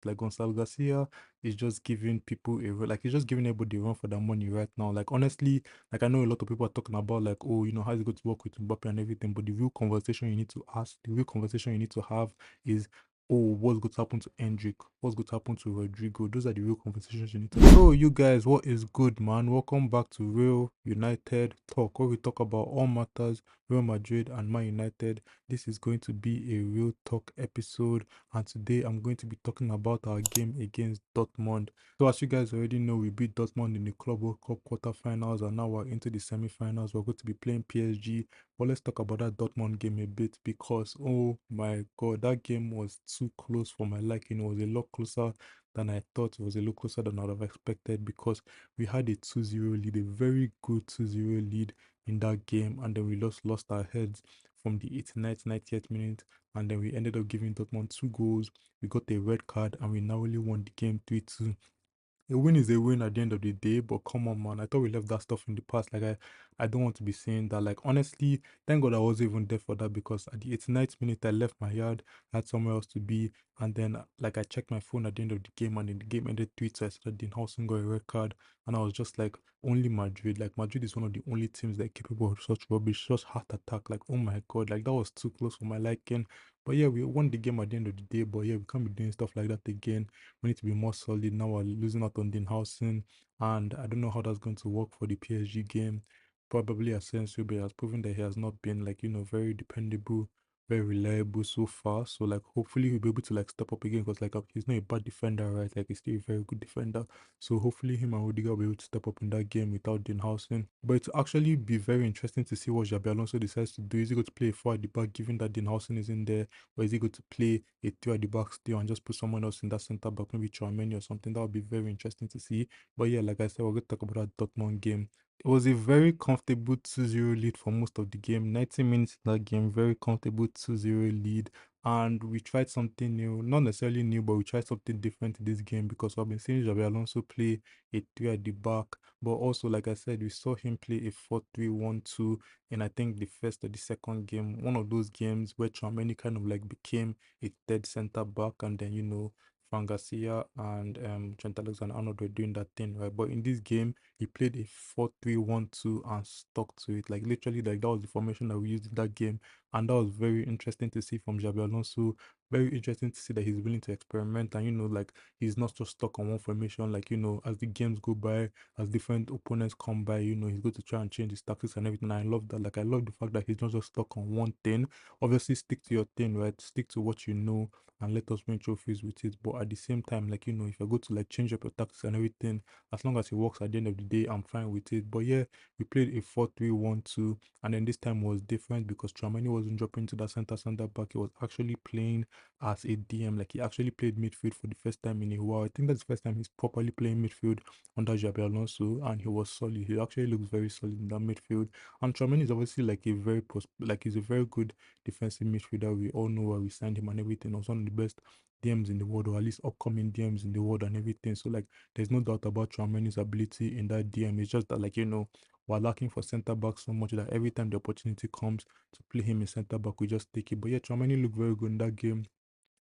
Like Gonzalo Garcia is just giving people like he's just giving everybody a run for their money right now. Like honestly, like I know a lot of people are talking about like, oh, how is it going to work with Mbappe and everything, but the real conversation you need to ask, the real conversation you need to have is, oh, what's going to happen to Hendrick? What's going to happen to Rodrigo? Those are the real conversations you need to. So, you guys, what is good, man? Welcome back to Real United Talk, where we talk about all matters Real Madrid and Man United. This is going to be a real talk episode, and today I'm going to be talking about our game against Dortmund. So, as you guys already know, we beat Dortmund in the Club World Cup quarterfinals, and now we're into the semi-finals. We're going to be playing PSG. But let's talk about that Dortmund game a bit because, oh my god, that game was too close for my liking. It was a lot closer than I thought. It was a lot closer than I would have expected because we had a 2-0 lead, a very good 2-0 lead in that game, and then we lost our heads from the 89th, 90th minute, and then we ended up giving Dortmund 2 goals. We got a red card, and we narrowly won the game 3-2. A win is a win at the end of the day, but come on, man. I thought we left that stuff in the past. Like, I don't want to be saying that. Like, honestly, thank God I wasn't even there for that because at the 89th minute, I left my yard, had somewhere else to be. And then, like, I checked my phone at the end of the game, and then the game ended 3, so I said Dean Howson got a red card. And I was just like, only Madrid. Like, Madrid is one of the only teams that are capable of such rubbish, such heart attack. Like, oh my God, like, that was too close for my liking. But yeah, we won the game at the end of the day. But yeah, we can't be doing stuff like that again. We need to be more solid. Now we're losing out on Dinhausen, and I don't know how that's going to work for the PSG game. Probably Asensio, but he has proven that he has not been like, very dependable, very reliable so far. So like hopefully he'll be able to like step up again because like he's not a bad defender, right? Like he's still a very good defender. So hopefully him and Rudiger will be able to step up in that game without Dinhausen. But it's actually be very interesting to see what Xabi Alonso decides to do. Is he going to play 4 at the back given that Dinhausen is in there? Or is he going to play a 3 at the back still and just put someone else in that centre back, maybe Chouameni or something? That would be very interesting to see. But yeah, like I said, we're going to talk about that Dortmund game. It was a very comfortable 2-0 lead for most of the game. 90 minutes in that game, very comfortable 2-0 lead. And we tried something new, not necessarily new, but we tried something different in this game because I've been seeing Xabi Alonso play a 3 at the back. But also, like I said, we saw him play a 4-3-1-2 in I think the first or the second game. One of those games where Chouameni kind of like became a third centre back, and then Fran Garcia and Trent Alexander-Arnold were doing that thing, right? But in this game, he played a 4-3-1-2 and stuck to it. Like literally, like that was the formation that we used in that game, and that was very interesting to see from Xabi Alonso. Very interesting to see that he's willing to experiment, and like he's not just stuck on one formation. Like as the games go by, as different opponents come by, he's going to try and change his tactics and everything. And I love that. Like I love the fact that he's not just stuck on one thing. Obviously, stick to your thing, right? Stick to what you know and let us win trophies with it. But at the same time, like if you're going to like change up your tactics and everything, as long as it works at the end of the day, I'm fine with it. But yeah, we played a 4-3-1-2, and then this time was different because Tramani wasn't dropping to the center back. He was actually playing as a DM. Like he actually played midfield for the first time in a while. I think that's the first time he's properly playing midfield under Xabi Alonso, and he was solid. He actually looks very solid in that midfield. And Tramani is obviously like like he's a very good defensive midfielder. We all know why we signed him and everything. He was one of the best DMs in the world, or at least upcoming DMs in the world and everything. So like there's no doubt about Tramani's ability in that DM. It's just that like we're lacking for centre back so much that every time the opportunity comes to play him in centre back, we just take it. But yeah, Tramani looked very good in that game.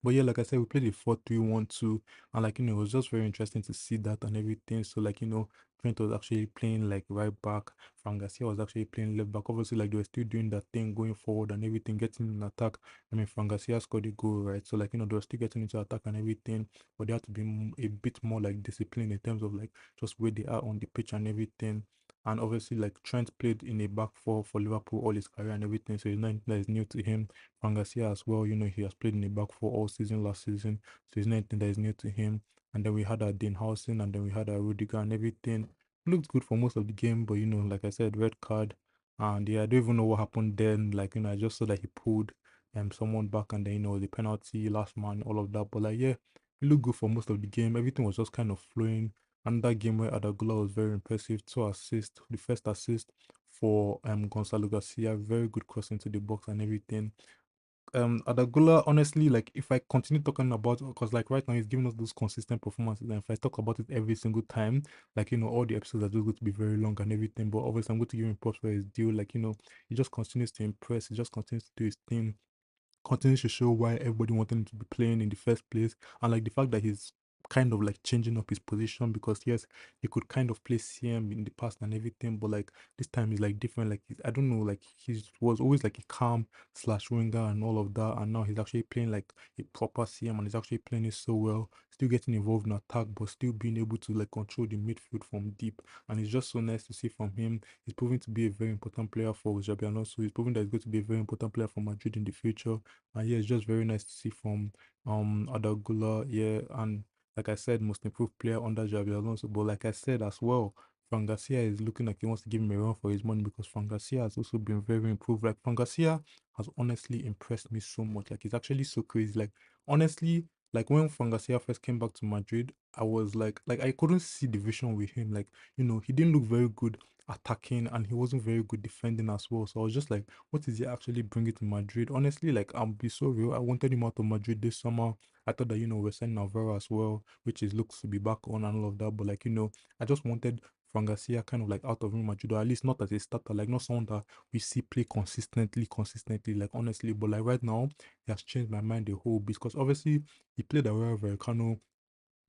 But yeah, like I said, we played a 4-3-1-2, and like it was just very interesting to see that and everything. So like Trent was actually playing like right back, Fran Garcia was actually playing left back. Obviously, like they were still doing that thing going forward and everything, getting in attack. I mean, Fran Garcia scored a goal, right? So like they were still getting into attack and everything, but they had to be a bit more like disciplined in terms of like just where they are on the pitch and everything. And obviously, like Trent played in a back four for Liverpool all his career and everything, so it's not that is new to him. Fran Garcia as well, he has played in the back for all season last season, so it's not anything that is new to him. And then we had our Dean Howson, and then we had our Rudiger and everything. Looked good for most of the game, but like I said, red card. And yeah, I don't even know what happened then. Like, I just saw that he pulled someone back, and then the penalty, last man, all of that. But like yeah, it looked good for most of the game. Everything was just kind of flowing. And that game where Adagula was very impressive. 2 assists, the first assist for Gonzalo Garcia, very good cross into the box and everything. Adagula, honestly, like if I continue talking about, because like right now he's giving us those consistent performances, and if I talk about it every single time, like all the episodes are just going to be very long and everything. But obviously, I'm going to give him props for his deal. Like he just continues to impress, he just continues to do his thing. continues to show why everybody wanted him to be playing in the first place, and like the fact that he's kind of like changing up his position because yes, he could kind of play CM in the past and everything, but like this time he's like different. Like I don't know, like he was always like a calm slash winger and all of that, and now he's actually playing like a proper CM and he's actually playing it so well, still getting involved in attack, but still being able to like control the midfield from deep. And it's just so nice to see from him. He's proving to be a very important player for Xabi Alonso. He's proving that he's going to be a very important player for Madrid in the future. And yeah, it's just very nice to see from Adagula, yeah, and like I said, most improved player under Xabi Alonso. But like I said as well, Fran Garcia is looking like he wants to give him a run for his money because Fran Garcia has also been very improved. Like Fran Garcia has honestly impressed me so much. Like he's actually so crazy. Like honestly, like when Fran Garcia first came back to Madrid, I was like I couldn't see the vision with him. Like, he didn't look very good attacking and he wasn't very good defending as well. So I was just like, what is he actually bringing to Madrid? Honestly, like I'll be so real. I wanted him out of Madrid this summer. I thought that, we're sending Navarro as well, which is looks to be back on and all of that. But like, I just wanted Fran Garcia kind of like out of Real Madrid, or at least not as a starter, like not someone that we see play consistently, like honestly. But like right now, he has changed my mind a whole bit because obviously he played a Rayo Vallecano.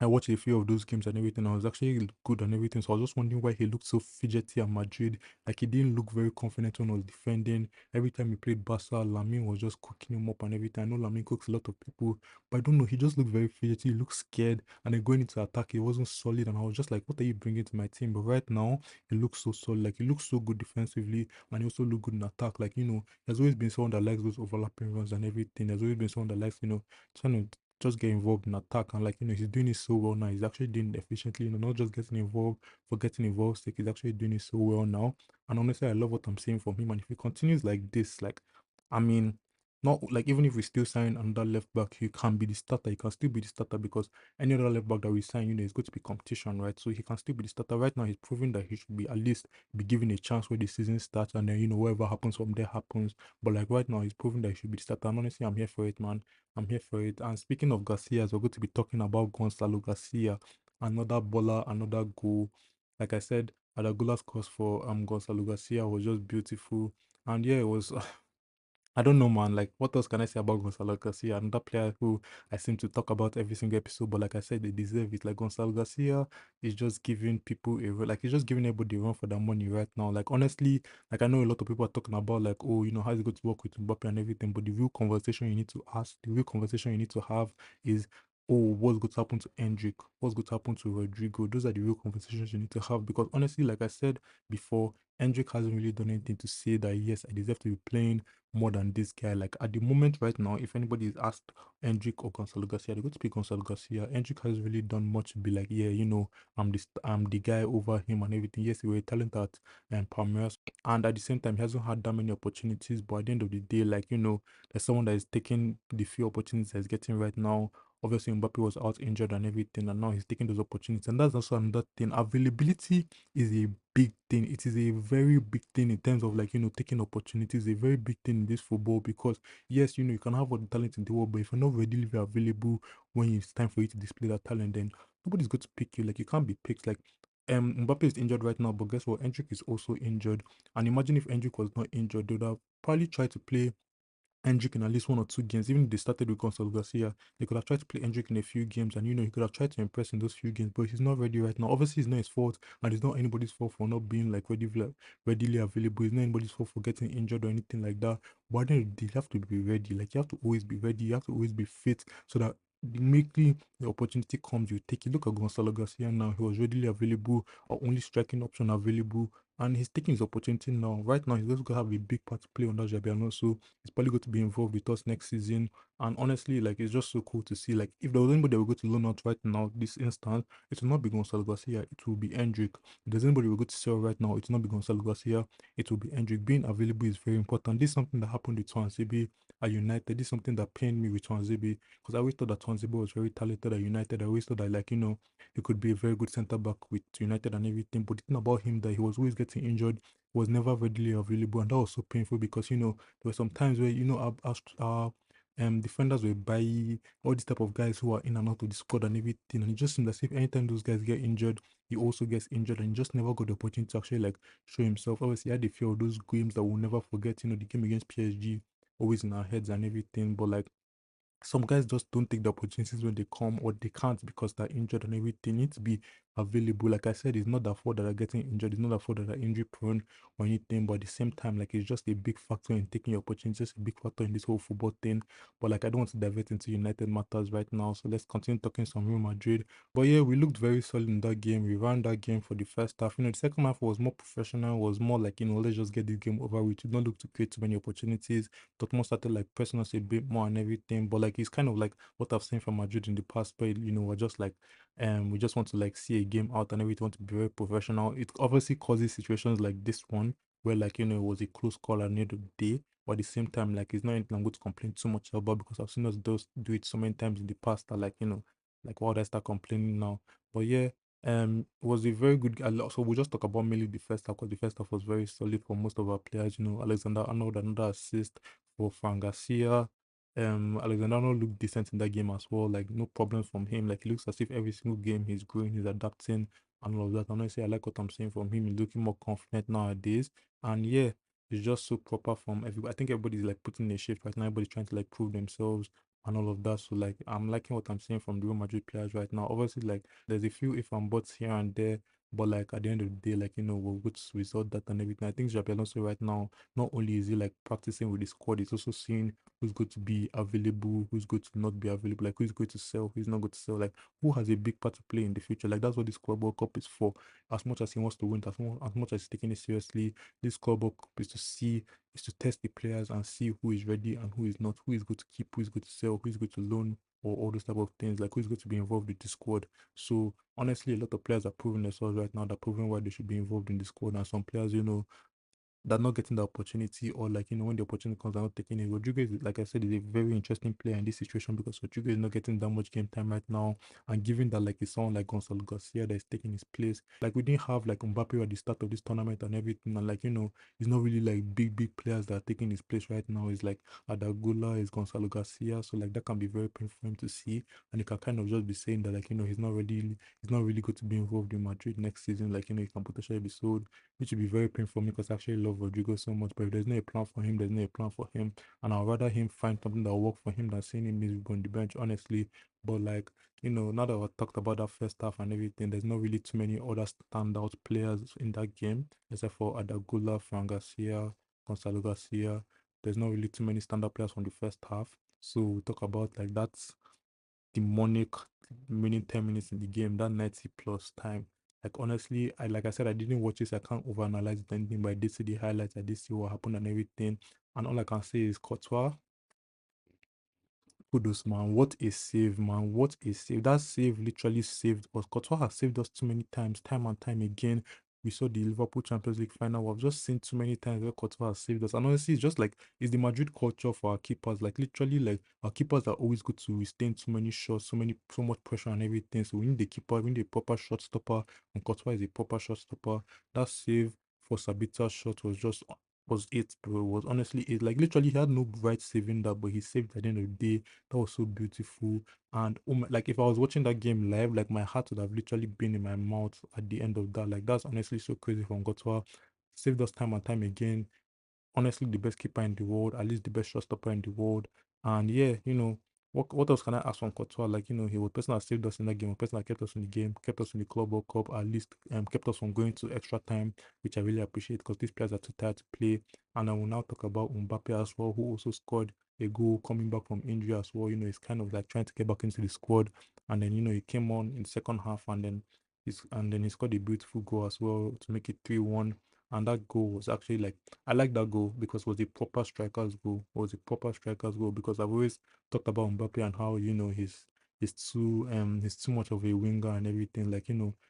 I watched a few of those games and everything. I was actually good and everything. So I was just wondering why he looked so fidgety at Madrid. Like he didn't look very confident when he was defending. Every time he played Barca, Lamine was just cooking him up and everything. I know Lamine cooks a lot of people, but I don't know. He just looked very fidgety. He looked scared. And then going into attack, he wasn't solid. And I was just like, what are you bringing to my team? But right now, he looks so solid. Like he looks so good defensively. And he also looked good in attack. Like, he has always been someone that likes those overlapping runs and everything. There's always been someone that likes, trying to just get involved in attack and like he's doing it so well now. He's actually doing it efficiently, not just getting involved for getting involved sake. He's actually doing it so well now. And honestly, I love what I'm seeing from him. And if he continues like this, like I mean, not like even if we still sign another left back, he can be the starter. He can still be the starter because any other left back that we sign, is going to be competition, right? So he can still be the starter. Right now, he's proving that he should be at least be given a chance where the season starts, and then whatever happens from there happens. But like right now, he's proving that he should be the starter. And honestly, I'm here for it, man. I'm here for it. And speaking of Garcia, we're going to be talking about Gonzalo Garcia, another baller, another goal. Like I said, Adagula's cross for Gonzalo Garcia was just beautiful. And yeah, it was I don't know, man. Like, what else can I say about Gonzalo Garcia? Another player who I seem to talk about every single episode, but like I said, they deserve it. Like, Gonzalo Garcia is just giving people like, he's just giving everybody a run for their money right now. Like, honestly, like, I know a lot of people are talking about, like, oh, how's it going to work with Mbappe and everything, but the real conversation you need to ask, the real conversation you need to have is, oh, what's going to happen to Hendrick? What's going to happen to Rodrigo? Those are the real conversations you need to have because, honestly, like I said before, Hendrick hasn't really done anything to say that, yes, I deserve to be playing more than this guy. Like at the moment right now, if anybody is asked Hendrick or Gonzalo Garcia, they're going to pick Gonzalo Garcia. Hendrick has really done much to be like, yeah, I'm the guy over him and everything. Yes, he was a talent at Palmeiras, and at the same time, he hasn't had that many opportunities. But at the end of the day, like there's someone that is taking the few opportunities that he's getting right now. Obviously, Mbappe was out injured and everything, and now he's taking those opportunities. And that's also another thing. Availability is a big thing. It is a very big thing in terms of like taking opportunities. A very big thing in this football because yes, you can have all the talent in the world, but if you're not readily available when it's time for you to display that talent, then nobody's going to pick you. Like you can't be picked. Like Mbappe is injured right now, but guess what? Hendrick is also injured. And imagine if Hendrick was not injured, they would have probably tried to play Hendrick in at least one or two games. Even if they started with Gonzalo Garcia, they could have tried to play Hendrick in a few games, and he could have tried to impress in those few games. But he's not ready right now. Obviously, it's not his fault, and it's not anybody's fault for not being like readily available. It's not anybody's fault for getting injured or anything like that. But at the end of the day, you have to be ready. Like you have to always be ready. You have to always be fit, so that immediately the opportunity comes, you take it. Look at Gonzalo Garcia now. He was readily available, or only striking option available, and he's taking his opportunity now. Right now, he's also going to have a big part to play on that Xabi Alonso. He's probably going to be involved with us next season. And honestly, like it's just so cool to see. Like if there was anybody that will go to loan out right now, this instant, it will not be Gonzalo Garcia, it will be Hendrick. If there's anybody we're going to sell right now, it will not be Gonzalo Garcia, it will be Hendrick. Being available is very important. This is something that happened with Swansea at United. This is something that pained me with Swansea because I always thought that Swansea was very talented at United. I always thought that like he could be a very good centre back with United and everything. But the thing about him that he was always getting injured, was never readily available, and that was so painful because there were some times where our defenders were by all these type of guys who are in and out of the squad and everything, and it just seems as if anytime those guys get injured, he also gets injured, and he just never got the opportunity to actually like show himself. Obviously, he had a few of those games that we'll never forget. The game against PSG always in our heads and everything. But like some guys just don't take the opportunities when they come, or they can't because they're injured and everything. Need to be available. Like I said, it's not their fault that are getting injured, it's not their fault that are injury prone or anything, but at the same time, like it's just a big factor in taking your opportunities, a big factor in this whole football thing. But like I don't want to divert into United matters right now, so let's continue talking some Real Madrid. But yeah, we looked very solid in that game. We ran that game for the first half. The second half was more professional, was more like, let's just get this game over with. We don't look to create too many opportunities. Dortmund started like pressing us a bit more and everything, but like it's kind of like what I've seen from Madrid in the past, but we're just like we just want to like see a game out and everything, want to be very professional. It obviously causes situations like this one where like it was a close call at the end of the day, but at the same time, like it's not anything I'm going to complain too much about because I've seen us do it so many times in the past that like like why would I start complaining now? But yeah, it was a very good. So we'll just talk about mainly the first half because the first half was very solid for most of our players. Alexander Arnold, another assist for Fran Garcia. Alexander Arnold looked decent in that game as well. Like no problems from him. Like it looks as if every single game he's growing, he's adapting, and all of that. Honestly, I like what I'm seeing from him. He's looking more confident nowadays. And yeah, it's just so proper from everybody. I think everybody's like putting a shift right now. Everybody's trying to like prove themselves and all of that. So like I'm liking what I'm seeing from the Real Madrid players right now. Obviously, like there's a few if and buts here and there. But like at the end of the day, like we're good to result that and everything. I think Xabi Alonso right now, not only is he like practicing with the squad, he's also seeing who's going to be available, who's going to not be available, like who's going to sell, who's not going to sell, like who has a big part to play in the future. Like that's what this Club World Cup is for. As much as he wants to win, as much as he's taking it seriously, this Club World Cup is to test the players and see who is ready and who is not, who is going to keep, who is going to sell, who is going to loan, or all those type of things, like who's going to be involved with the squad. So honestly, a lot of players are proving themselves right now. They're proving why they should be involved in the squad, and some players, they're not getting the opportunity, or like when the opportunity comes, they're not taking it. Rodriguez, like I said, is a very interesting player in this situation because Rodriguez is not getting that much game time right now, and given that like it's someone like Gonzalo Garcia that is taking his place, like we didn't have like Mbappe at the start of this tournament and everything, and like it's not really like big players that are taking his place right now. It's like Adagula, is Gonzalo Garcia, so like that can be very painful for him to see, and he can kind of just be saying that like he's not really going to be involved in Madrid next season, like he can potentially be sold, which would be very painful for me because I actually love Rodrigo so much. But if there's no plan for him, there's no plan for him. And I'd rather him find something that will work for him than seeing him miserable on the bench, honestly. But like, now that I talked about that first half and everything, there's not really too many other standout players in that game, except for Adagula, Fran Garcia, Gonzalo Garcia. There's not really too many standout players from the first half. So we talk about like that's demonic remaining 10 minutes in the game, that 90 plus time. Like honestly, like I said, I didn't watch this. I can't overanalyze it or anything, but I did see the highlights, I did see what happened and everything. And all I can say is Courtois, kudos, man. What a save, man. What a save. That save literally saved us. Courtois has saved us too many times, time and time again. We saw the Liverpool Champions League final. I've just seen too many times where Courtois has saved us. And honestly, it's just like it's the Madrid culture for our keepers. Like literally, like our keepers are always good to withstand too many shots, so much pressure and everything. So we need the keeper, we need a proper shot stopper, and Courtois is a proper shot stopper. That save for Sabita's shot was it, bro. It was honestly it. Like literally, he had no right saving that, but he saved at the end of the day. That was so beautiful. And oh my, like if I was watching that game live, like my heart would have literally been in my mouth at the end of that. Like that's honestly so crazy from Courtois. Saved us time and time again, honestly the best keeper in the world, at least the best shot stopper in the world. And yeah, what else can I ask from Courtois? Like, he was the person that saved us in that game, the person that kept us in the game, kept us in the Club World Cup, at least kept us from going to extra time, which I really appreciate because these players are too tired to play. And I will now talk about Mbappe as well, who also scored a goal coming back from injury as well. He's kind of like trying to get back into the squad. And then, he came on in the second half and then he scored a beautiful goal as well to make it 3-1. And that goal was actually like I like that goal because it was a proper striker's goal. It was a proper striker's goal because I've always talked about Mbappe and how he's too much of a winger and everything. Like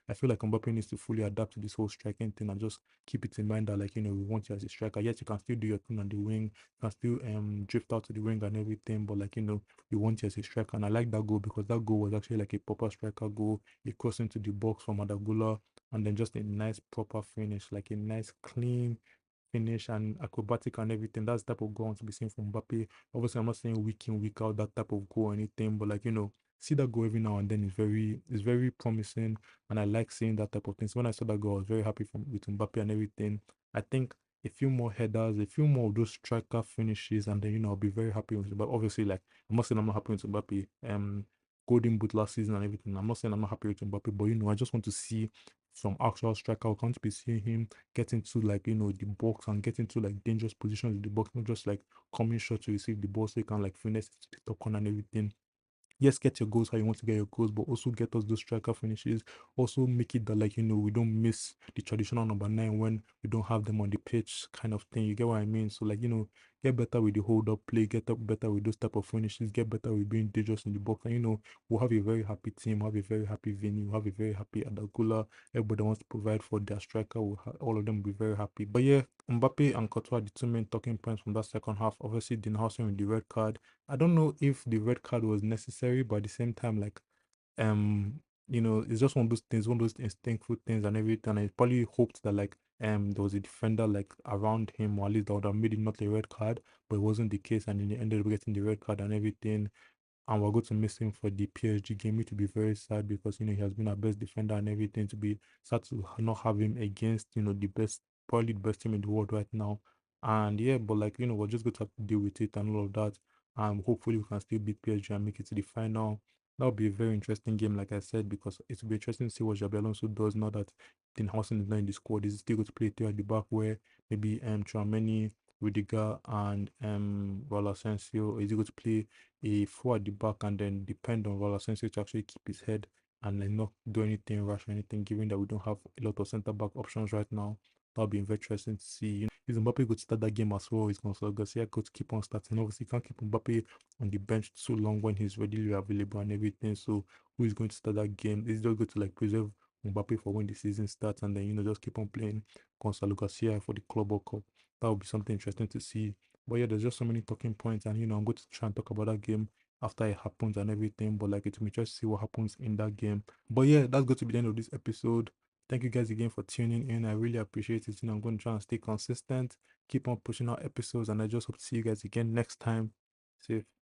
I feel like Mbappe needs to fully adapt to this whole striking thing and just keep it in mind that like we want you as a striker. Yes, you can still do your thing on the wing, you can still drift out to the wing and everything, but like we want you as a striker. And I like that goal because that goal was actually like a proper striker goal. It crossed into the box from Adagula and then just a nice proper finish, like a nice clean finish and acrobatic and everything. That's the type of goal I want to be seeing from Mbappe. Obviously, I'm not saying week in, week out that type of goal or anything, but like see that goal every now and then is very promising, and I like seeing that type of things. When I saw that goal, I was very happy with Mbappe and everything. I think a few more headers, a few more of those striker finishes, and then I'll be very happy with it. But obviously, like I'm not saying I'm not happy with Mbappe. Golden Boot last season and everything. I'm not saying I'm not happy with Mbappe, but I just want to see some actual striker. I can't be seeing him get into like the box and get into like dangerous positions in the box, not just like coming short to receive the ball so you can like finesse it to the top corner and everything. Yes, get your goals how you want to get your goals, but also get us those striker finishes. Also make it that like we don't miss the traditional number nine when we don't have them on the pitch, kind of thing. You get what I mean? So like get better with the hold up play, get up better with those type of finishes, get better with being dangerous in the box, and we'll have a very happy team, we'll have a very happy Vinny, we'll have a very happy Adagula. Everybody wants to provide for their striker. All of them will be very happy. But yeah, Mbappe and Courtois, the two main talking points from that second half. Obviously, Dean Housen with the red card. I don't know if the red card was necessary, but at the same time, like, um, it's just one of those things, one of those instinctful things and everything. I probably hoped that like there was a defender like around him, or at least that would have made it not a red card, but it wasn't the case, and then he ended up getting the red card and everything. And we're going to miss him for the PSG game, which will be very sad because he has been our best defender and everything. To be sad to not have him against the best, probably the best team in the world right now. And yeah, but like we're just going to have to deal with it and all of that. Hopefully we can still beat PSG and make it to the final. That'll be a very interesting game, like I said, because it will be interesting to see what Xabi Alonso does now that Dean Housen is not in the squad. Is he still going to play three at the back where maybe Tchouameni, Rudiger, and Raul Asensio? Is he going to play a four at the back and then depend on Raul Asensio to actually keep his head and like not do anything rash or anything, given that we don't have a lot of centre back options right now? That'll be very interesting to see. Is Mbappe going to start that game as well? Is Gonzalo Garcia going to keep on starting? Obviously, you can't keep Mbappe on the bench so long when he's readily available and everything. So, who is going to start that game? Is just going to like preserve Mbappe for when the season starts and then just keep on playing Gonzalo Garcia for the Club World Cup? That would be something interesting to see. But yeah, there's just so many talking points, and I'm going to try and talk about that game after it happens and everything. But like, it will be just see what happens in that game. But yeah, that's going to be the end of this episode. Thank you guys again for tuning in. I really appreciate it. I'm going to try and stay consistent, keep on pushing out episodes, and I just hope to see you guys again next time. Safe.